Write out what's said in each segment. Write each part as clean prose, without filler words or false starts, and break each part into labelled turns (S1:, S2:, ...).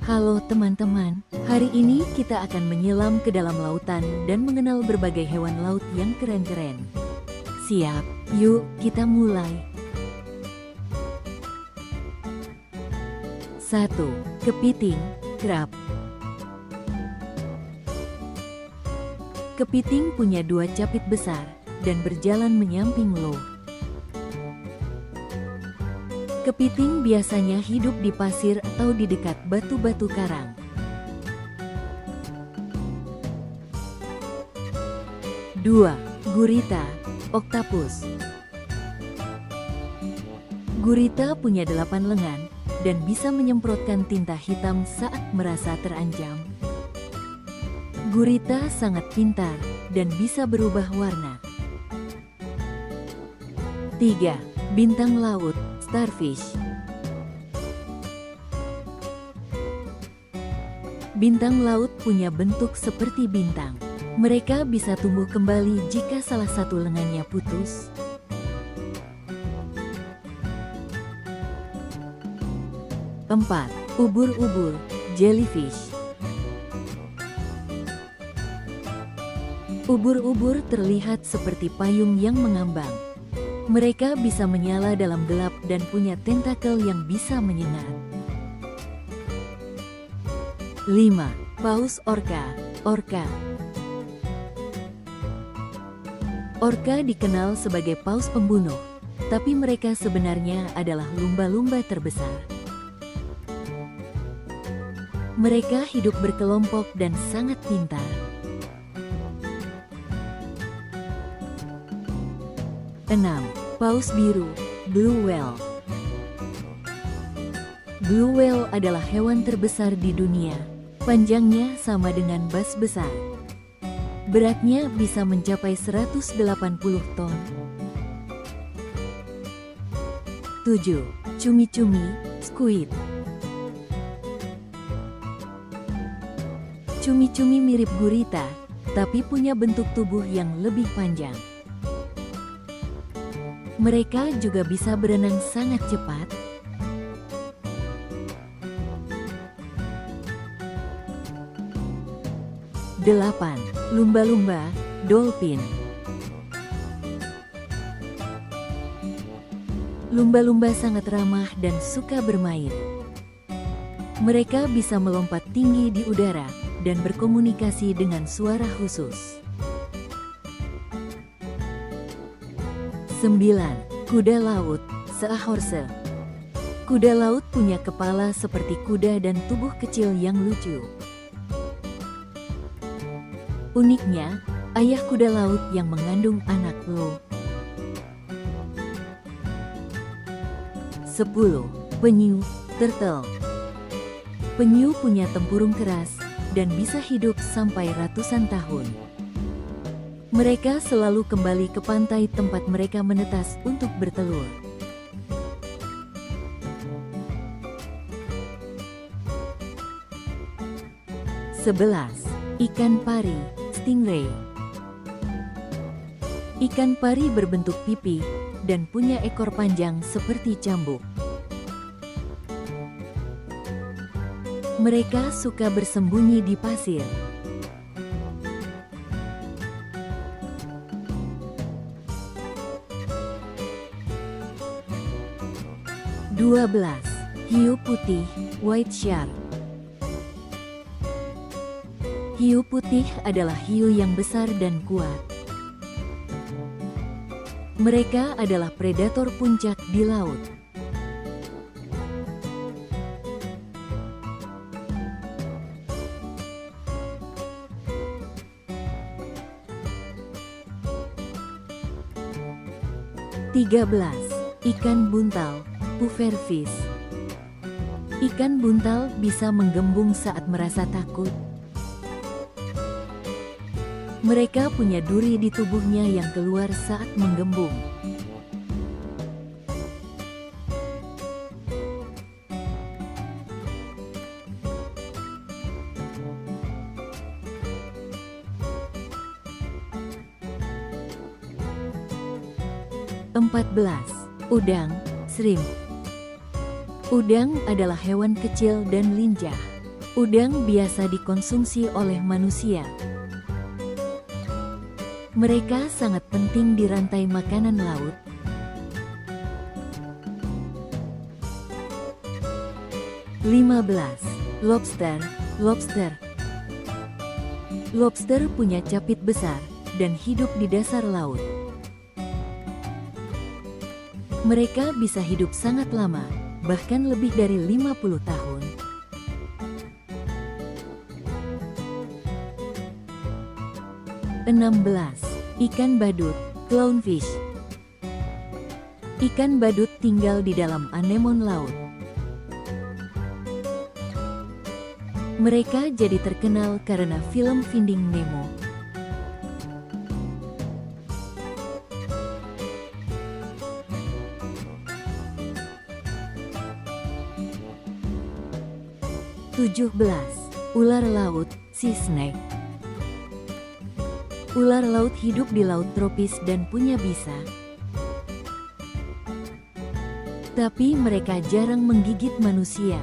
S1: Halo teman-teman, hari ini kita akan menyelam ke dalam lautan dan mengenal berbagai hewan laut yang keren-keren. Siap? Yuk kita mulai. 1. Kepiting, krab. Kepiting punya 2 capit besar dan berjalan menyamping loh. Kepiting biasanya hidup di pasir atau di dekat batu-batu karang. 2. Gurita, oktapus. Gurita punya 8 lengan dan bisa menyemprotkan tinta hitam saat merasa terancam. Gurita sangat pintar dan bisa berubah warna. 3. Bintang laut, starfish. Bintang laut punya bentuk seperti bintang. Mereka bisa tumbuh kembali jika salah satu lengannya putus. 4. Ubur-ubur, jellyfish. Ubur-ubur terlihat seperti payung yang mengambang. Mereka bisa menyala dalam gelap dan punya tentakel yang bisa menyengat. 5. Paus orca, orca. Orca dikenal sebagai paus pembunuh, tapi mereka sebenarnya adalah lumba-lumba terbesar. Mereka hidup berkelompok dan sangat pintar. 6. Paus biru, blue whale. Blue whale adalah hewan terbesar di dunia. Panjangnya sama dengan bas besar. Beratnya bisa mencapai 180 ton. 7. Cumi-cumi, squid. Cumi-cumi mirip gurita, tapi punya bentuk tubuh yang lebih panjang. Mereka juga bisa berenang sangat cepat. 8. Lumba-lumba, dolphin. Lumba-lumba sangat ramah dan suka bermain. Mereka bisa melompat tinggi di udara dan berkomunikasi dengan suara khusus. 9. Kuda laut, seahorse. Kuda laut punya kepala seperti kuda dan tubuh kecil yang lucu. Uniknya, ayah kuda laut yang mengandung anak loh. 10. Penyu, turtle. Penyu punya tempurung keras dan bisa hidup sampai ratusan tahun. Mereka selalu kembali ke pantai tempat mereka menetas untuk bertelur. 11. Ikan pari, stingray. Ikan pari berbentuk pipi dan punya ekor panjang seperti cambuk. Mereka suka bersembunyi di pasir. 12. Hiu putih, white shark. Hiu putih adalah hiu yang besar dan kuat. Mereka adalah predator puncak di laut. 13. Ikan buntal, pufferfish. Ikan buntal bisa menggembung saat merasa takut. Mereka punya duri di tubuhnya yang keluar saat menggembung. 14. Udang, shrimp. Udang adalah hewan kecil dan lincah. Udang biasa dikonsumsi oleh manusia. Mereka sangat penting di rantai makanan laut. 15. Lobster. Lobster punya capit besar dan hidup di dasar laut. Mereka bisa hidup sangat lama, bahkan lebih dari 50 tahun. (16) Ikan badut, clownfish. Ikan badut tinggal di dalam anemon laut. Mereka jadi terkenal karena film Finding Nemo. (17) Ular laut, sea snake. Ular laut hidup di laut tropis dan punya bisa. Tapi mereka jarang menggigit manusia.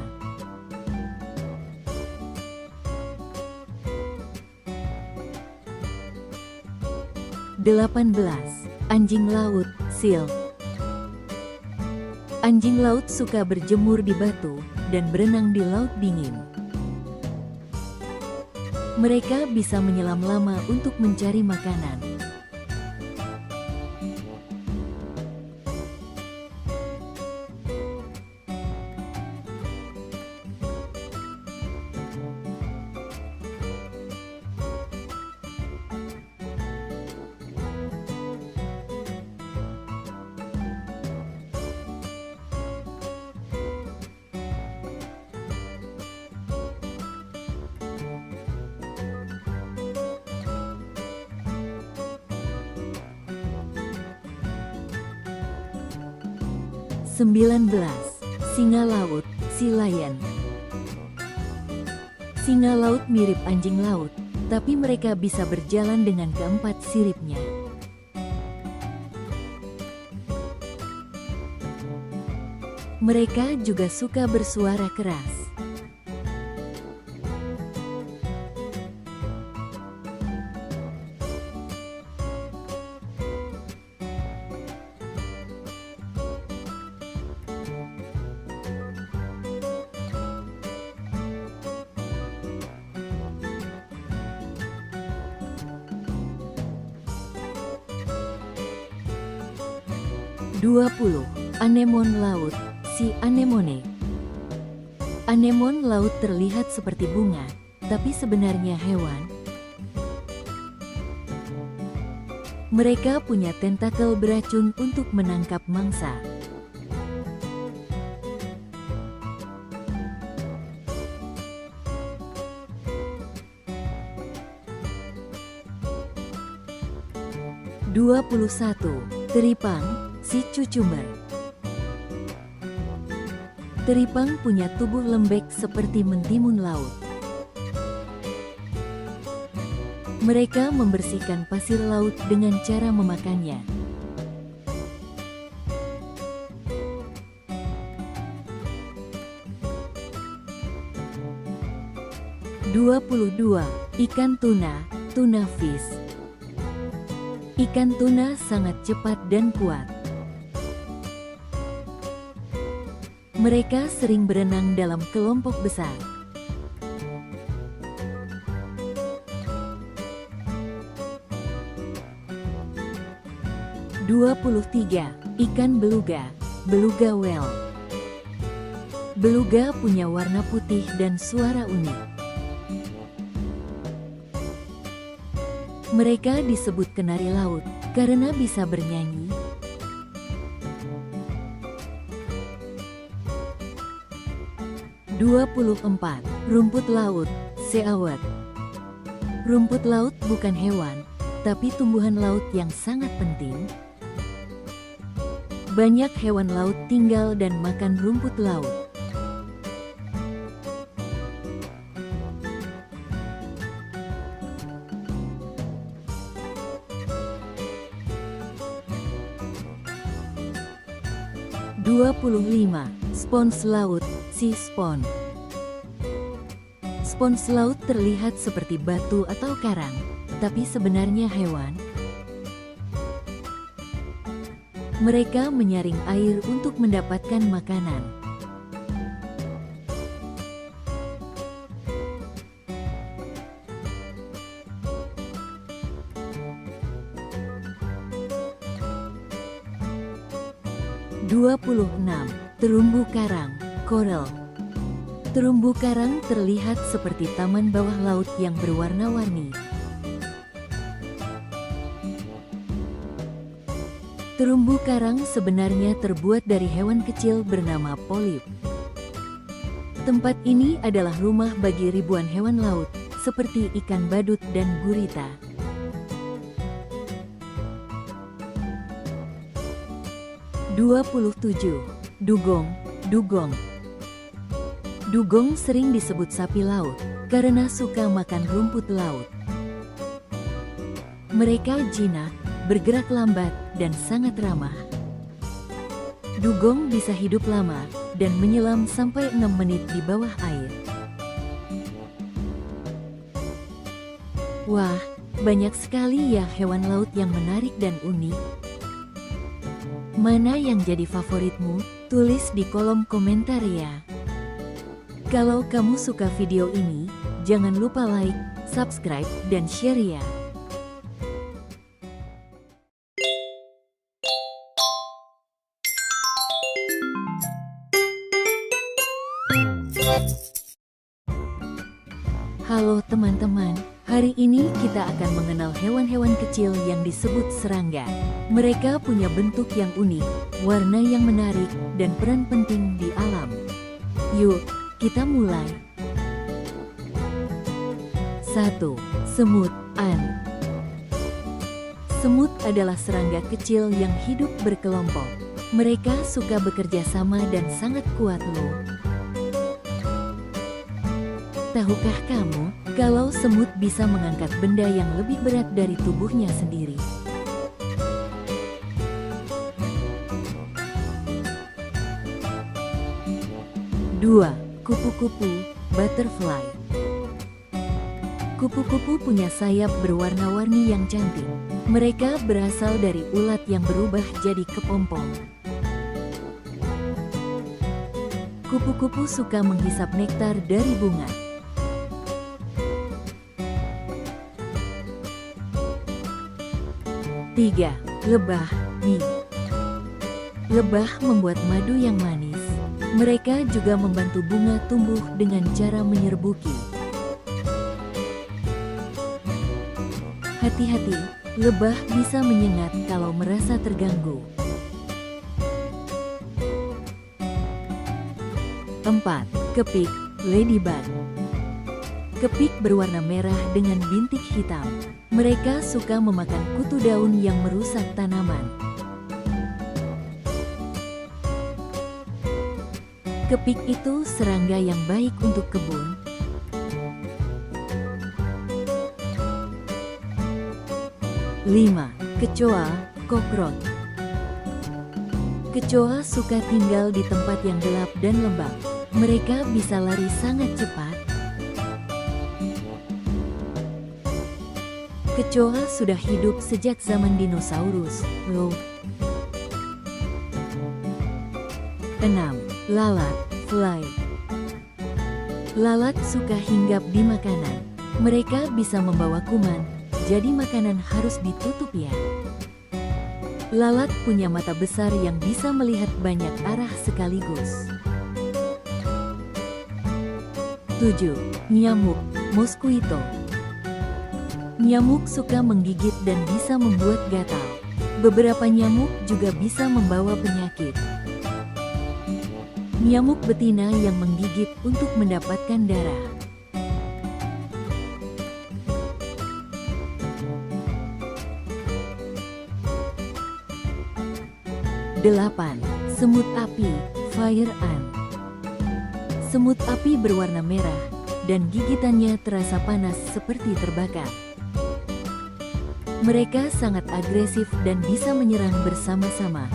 S1: (18) Anjing laut, seal. Anjing laut suka berjemur di batu dan berenang di laut dingin. Mereka bisa menyelam lama untuk mencari makanan. (19) Singa laut, sea lion. Singa laut mirip anjing laut, tapi mereka bisa berjalan dengan keempat siripnya. Mereka juga suka bersuara keras. (20) Anemon laut, sea anemone. Anemon laut terlihat seperti bunga, tapi sebenarnya hewan. Mereka punya tentakel beracun untuk menangkap mangsa. (21) Teripang, sea cucumber. Teripang punya tubuh lembek seperti mentimun laut. Mereka membersihkan pasir laut dengan cara memakannya. (22) Ikan tuna, tuna fish. Ikan tuna sangat cepat dan kuat. Mereka sering berenang dalam kelompok besar. (23) Ikan beluga, beluga whale. Beluga punya warna putih dan suara unik. Mereka disebut kenari laut karena bisa bernyanyi. 24. Rumput laut, seawat. Rumput laut bukan hewan, tapi tumbuhan laut yang sangat penting. Banyak hewan laut tinggal dan makan rumput laut. (25) Spons laut, sea spons. Spons laut terlihat seperti batu atau karang, tapi sebenarnya hewan. Mereka menyaring air untuk mendapatkan makanan. Terumbu karang, coral. Terumbu karang terlihat seperti taman bawah laut yang berwarna-warni. Terumbu karang sebenarnya terbuat dari hewan kecil bernama polip. Tempat ini adalah rumah bagi ribuan hewan laut, seperti ikan badut dan gurita. Dugong. Dugong sering disebut sapi laut karena suka makan rumput laut. Mereka jinak, bergerak lambat, dan sangat ramah. Dugong bisa hidup lama dan menyelam sampai 6 menit di bawah air. Wah, banyak sekali ya hewan laut yang menarik dan unik. Mana yang jadi favoritmu? Tulis di kolom komentar ya. Kalau kamu suka video ini, jangan lupa like, subscribe, dan share ya. Halo teman-teman, hari ini kita akan mengenal hewan-hewan kecil yang disebut serangga. Mereka punya bentuk yang unik, warna yang menarik, dan peran penting di alam. Yuk, kita mulai. 1. Semut, ant. Semut adalah serangga kecil yang hidup berkelompok. Mereka suka bekerja sama dan sangat kuat loh. Tahukah kamu, kalau semut bisa mengangkat benda yang lebih berat dari tubuhnya sendiri? 2. Kupu-kupu, butterfly. Kupu-kupu punya sayap berwarna-warni yang cantik. Mereka berasal dari ulat yang berubah jadi kepompong. Kupu-kupu suka menghisap nektar dari bunga. 3. Lebah, bee. Lebah membuat madu yang manis. Mereka juga membantu bunga tumbuh dengan cara menyerbuki. Hati-hati, lebah bisa menyengat kalau merasa terganggu. 4. Kepik, ladybug. Kepik berwarna merah dengan bintik hitam. Mereka suka memakan kutu daun yang merusak tanaman. Kepik itu serangga yang baik untuk kebun. 5. Kecoa, cockroach. Kecoa suka tinggal di tempat yang gelap dan lembab. Mereka bisa lari sangat cepat. Kecoa sudah hidup sejak zaman dinosaurus, loh. 6. Lalat, fly. Lalat suka hinggap di makanan. Mereka bisa membawa kuman, jadi makanan harus ditutup ya. Lalat punya mata besar yang bisa melihat banyak arah sekaligus. 7. Nyamuk, mosquito. Nyamuk suka menggigit dan bisa membuat gatal. Beberapa nyamuk juga bisa membawa penyakit. Nyamuk betina yang menggigit untuk mendapatkan darah. 8. Semut api, fire ant. Semut api berwarna merah, dan gigitannya terasa panas seperti terbakar. Mereka sangat agresif dan bisa menyerang bersama-sama.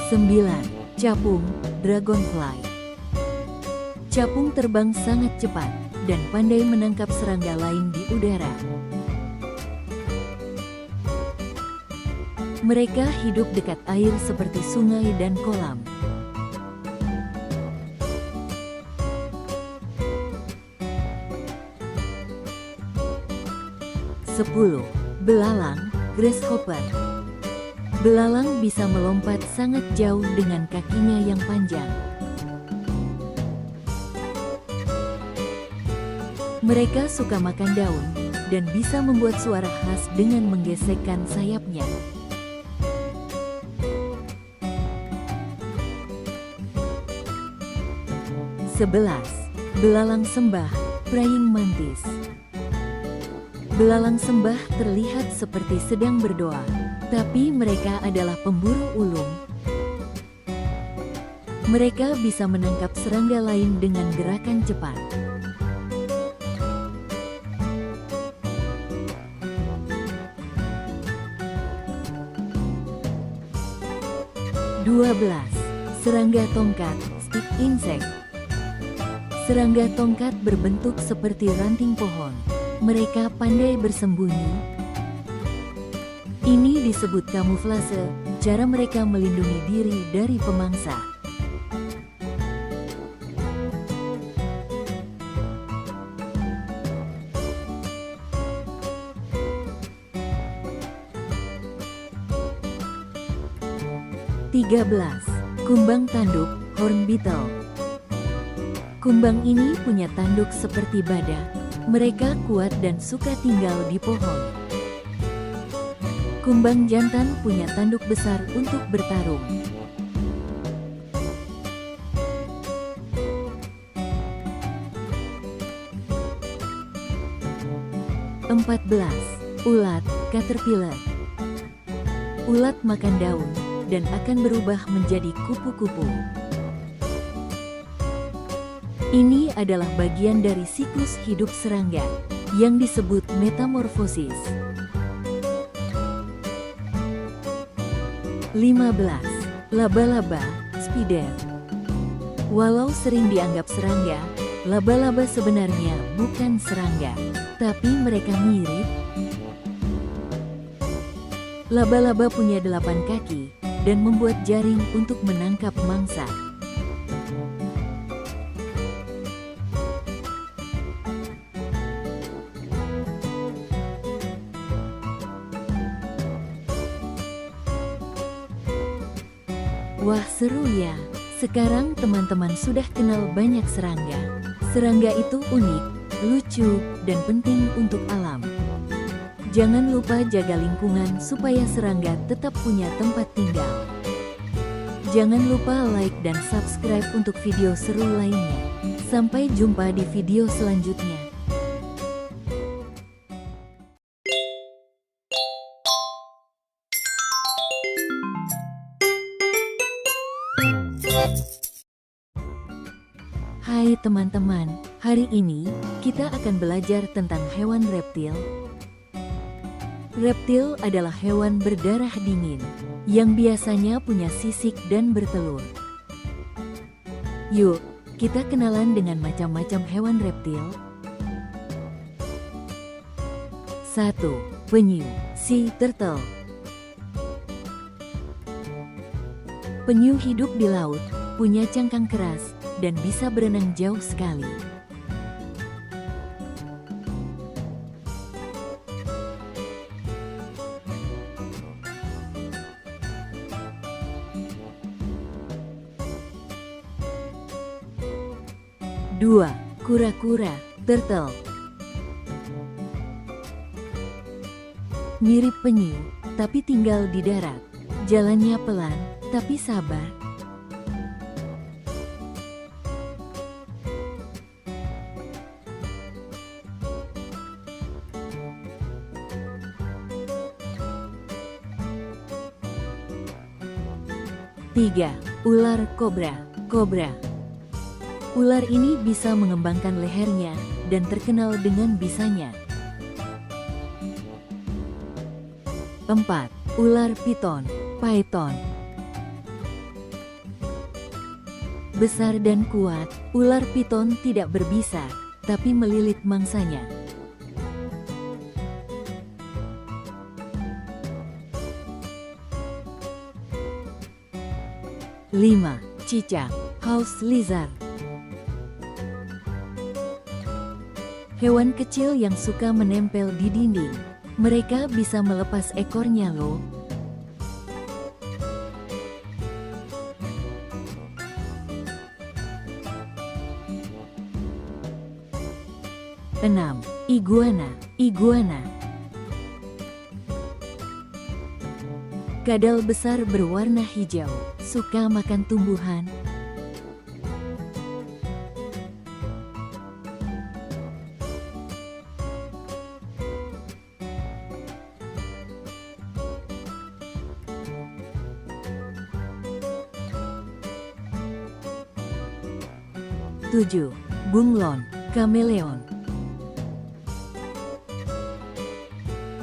S1: 9. Capung, dragonfly. Capung terbang sangat cepat dan pandai menangkap serangga lain di udara. Mereka hidup dekat air seperti sungai dan kolam. 10. Belalang, grasshopper. Belalang bisa melompat sangat jauh dengan kakinya yang panjang. Mereka suka makan daun dan bisa membuat suara khas dengan menggesekkan sayapnya. Sebelas. Belalang sembah, praying mantis. Belalang sembah terlihat seperti sedang berdoa, tapi mereka adalah pemburu ulung. Mereka bisa menangkap serangga lain dengan gerakan cepat. Dua belas. Serangga tongkat, stick insect. Serangga tongkat berbentuk seperti ranting pohon. Mereka pandai bersembunyi. Ini disebut kamuflase, cara mereka melindungi diri dari pemangsa. Tiga belas. Kumbang tanduk, horn beetle. Kumbang ini punya tanduk seperti badak. Mereka kuat dan suka tinggal di pohon. Kumbang jantan punya tanduk besar untuk bertarung. Empat belas. Ulat, caterpillar. Ulat makan daun dan akan berubah menjadi kupu-kupu. Ini adalah bagian dari siklus hidup serangga yang disebut metamorfosis. 15. Laba-laba, spider. Walau sering dianggap serangga, laba-laba sebenarnya bukan serangga, tapi mereka mirip. Laba-laba punya 8 kaki dan membuat jaring untuk menangkap mangsa. Wah, seru ya! Sekarang teman-teman sudah kenal banyak serangga. Serangga itu unik, lucu, dan penting untuk alam. Jangan lupa jaga lingkungan supaya serangga tetap punya tempat tinggal. Jangan lupa like dan subscribe untuk video seru lainnya. Sampai jumpa di video selanjutnya. Hai teman-teman, hari ini kita akan belajar tentang hewan reptil. Reptil adalah hewan berdarah dingin yang biasanya punya sisik dan bertelur. Yuk, kita kenalan dengan macam-macam hewan reptil. 1. Penyu, sea turtle. Penyu hidup di laut, punya cangkang keras, dan bisa berenang jauh sekali. 2. Kura-kura, turtle. Mirip penyu, tapi tinggal di darat. Jalannya pelan, tapi sabar. 3. Ular kobra, kobra. Ular ini bisa mengembangkan lehernya dan terkenal dengan bisanya. 4. Ular piton, python. Besar dan kuat, ular piton tidak berbisa, tapi melilit mangsanya. 5. Cicak, house lizard. Hewan kecil yang suka menempel di dinding. Mereka bisa melepas ekornya loh. 6. Iguana. Kadal besar berwarna hijau, suka makan tumbuhan. 7. Bunglon, kameleon.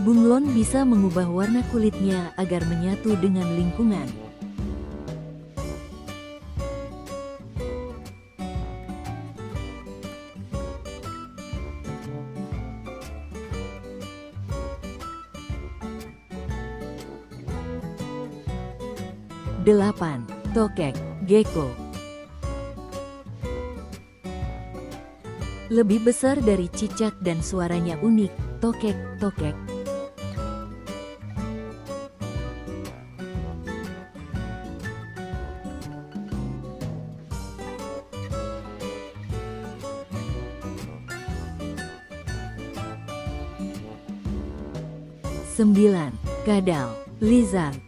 S1: Bunglon bisa mengubah warna kulitnya agar menyatu dengan lingkungan. 8. Tokek, gecko. Lebih besar dari cicak dan suaranya unik, tokek, tokek. 9. Kadal, lizard.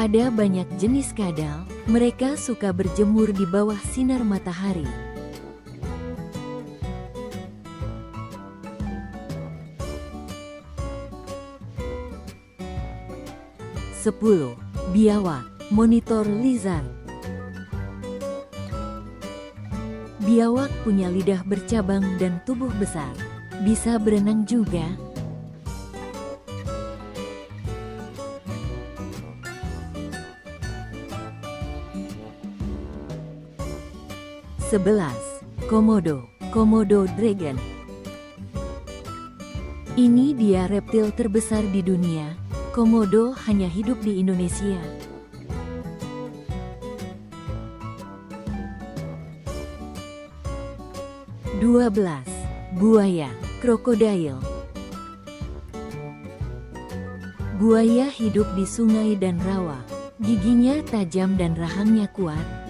S1: Ada banyak jenis kadal, mereka suka berjemur di bawah sinar matahari. 10. Biawak, monitor lizard. Biawak punya lidah bercabang dan tubuh besar. Bisa berenang juga. 11. Komodo, komodo dragon. Ini dia reptil terbesar di dunia. Komodo hanya hidup di Indonesia. 12. Buaya, krokodil. Buaya hidup di sungai dan rawa. Giginya tajam dan rahangnya kuat.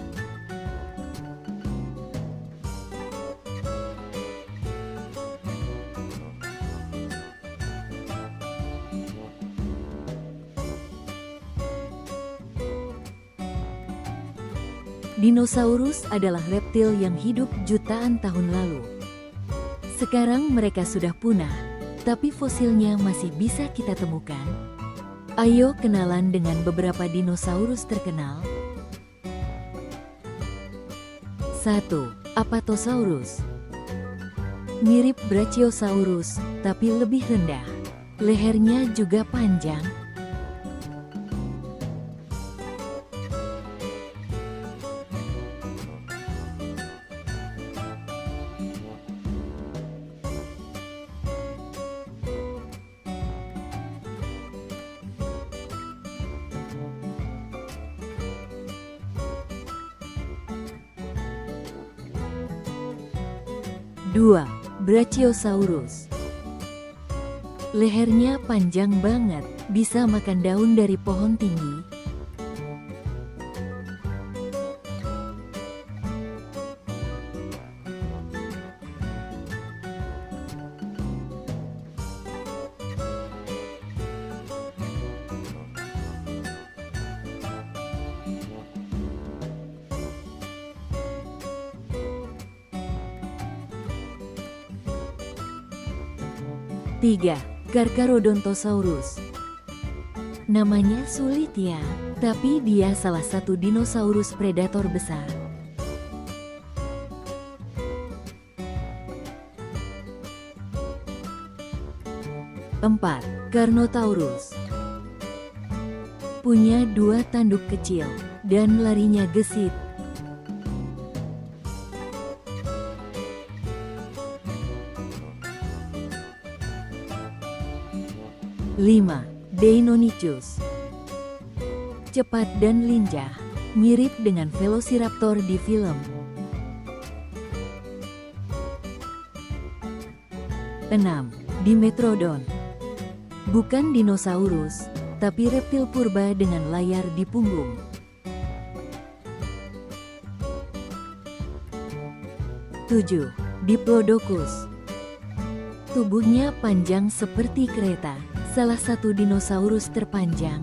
S1: 'Dinosaurus' adalah reptil yang hidup jutaan tahun lalu. Sekarang mereka sudah punah, tapi fosilnya masih bisa kita temukan. Ayo kenalan dengan beberapa dinosaurus terkenal. 1. Apatosaurus. Mirip Brachiosaurus, tapi lebih rendah. Lehernya juga panjang. 2. Brachiosaurus. Lehernya panjang banget, bisa makan daun dari pohon tinggi. 3. Carcharodontosaurus. Namanya sulit ya, tapi dia salah satu dinosaurus predator besar. 4. Carnotaurus. Punya 2 tanduk kecil, dan larinya gesit. Lima, Deinonychus. Cepat dan lincah, mirip dengan Velociraptor di film. 6. Dimetrodon. Bukan dinosaurus, tapi reptil purba dengan layar di punggung. 7. Diplodocus. Tubuhnya panjang seperti kereta, salah satu dinosaurus terpanjang.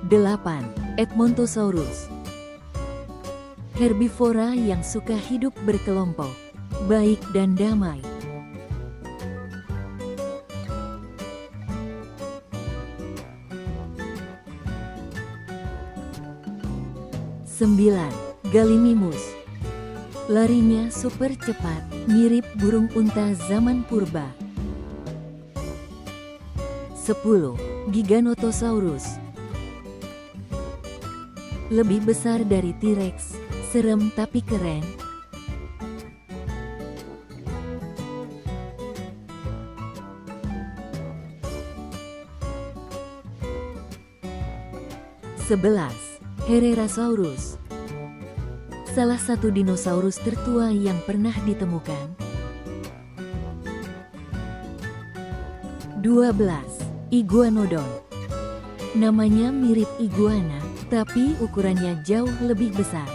S1: 8. Edmontosaurus. Herbivora yang suka hidup berkelompok, baik dan damai. 9. Gallimimus. Larinya super cepat, mirip burung unta zaman purba. 10. Giganotosaurus. Lebih besar dari T-Rex, serem tapi keren. 11. Herrerasaurus. Salah satu dinosaurus tertua yang pernah ditemukan. 12. Iguanodon. Namanya mirip iguana, tapi ukurannya jauh lebih besar.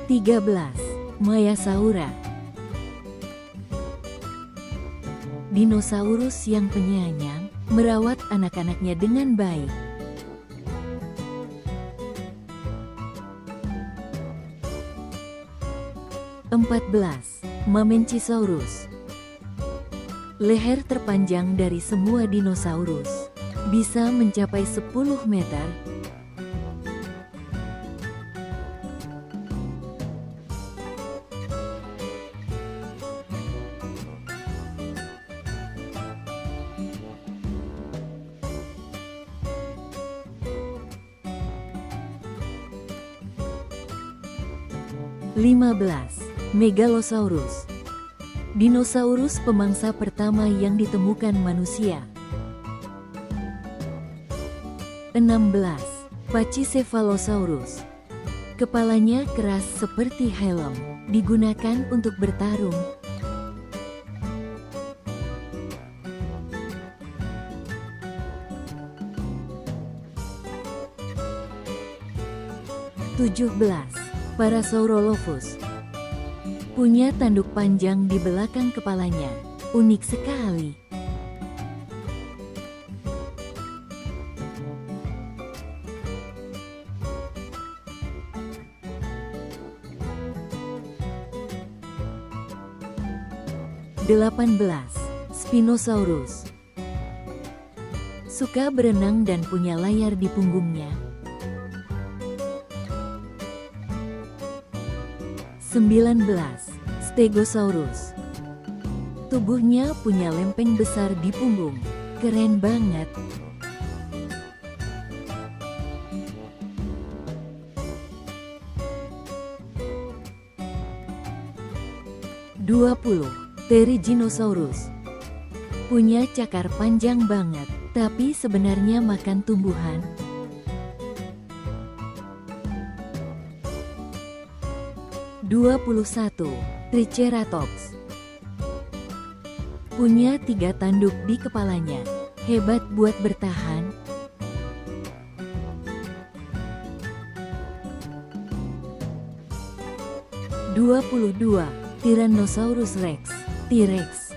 S1: 13. Maiasaura. Dinosaurus yang penyayang, merawat anak-anaknya dengan baik. 14. Mamenchisaurus. Leher terpanjang dari semua dinosaurus, bisa mencapai 10 meter. 15. Megalosaurus. Dinosaurus pemangsa pertama yang ditemukan manusia. 16. Pachycephalosaurus. Kepalanya keras seperti helm, digunakan untuk bertarung. 17. Parasaurolophus. Punya tanduk panjang di belakang kepalanya, unik sekali. 18. Spinosaurus. Suka berenang dan punya layar di punggungnya. 19. Stegosaurus. Tubuhnya punya lempeng besar di punggung. Keren banget. 20. Pteryginosaurus. Punya cakar panjang banget, tapi sebenarnya makan tumbuhan. 21. Triceratops. Punya 3 tanduk di kepalanya, hebat buat bertahan. 22. Tyrannosaurus Rex. T-Rex.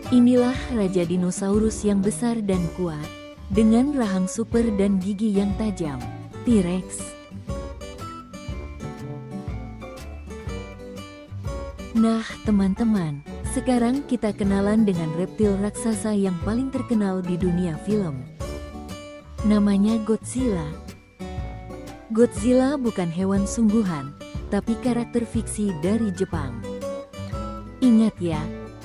S1: Inilah raja dinosaurus yang besar dan kuat, dengan rahang super dan gigi yang tajam. T-Rex. Nah, teman-teman, sekarang kita kenalan dengan reptil raksasa yang paling terkenal di dunia film. Namanya Godzilla. Godzilla bukan hewan sungguhan, tapi karakter fiksi dari Jepang. Ingat ya,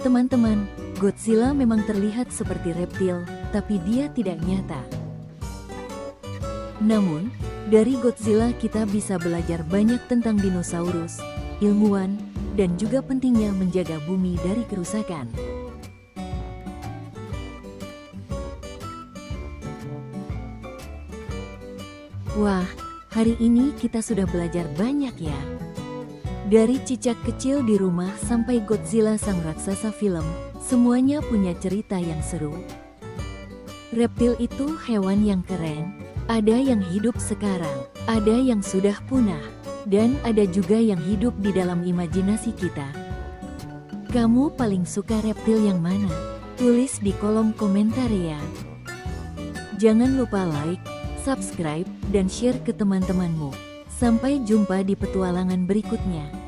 S1: teman-teman, Godzilla memang terlihat seperti reptil, tapi dia tidak nyata. Namun, dari Godzilla kita bisa belajar banyak tentang dinosaurus, ilmuwan, dan juga pentingnya menjaga bumi dari kerusakan. Wah, hari ini kita sudah belajar banyak ya. Dari cicak kecil di rumah sampai Godzilla sang raksasa film, semuanya punya cerita yang seru. Reptil itu hewan yang keren, ada yang hidup sekarang, ada yang sudah punah, dan ada juga yang hidup di dalam imajinasi kita. Kamu paling suka reptil yang mana? Tulis di kolom komentar ya. Jangan lupa like, subscribe, dan share ke teman-temanmu. Sampai jumpa di petualangan berikutnya.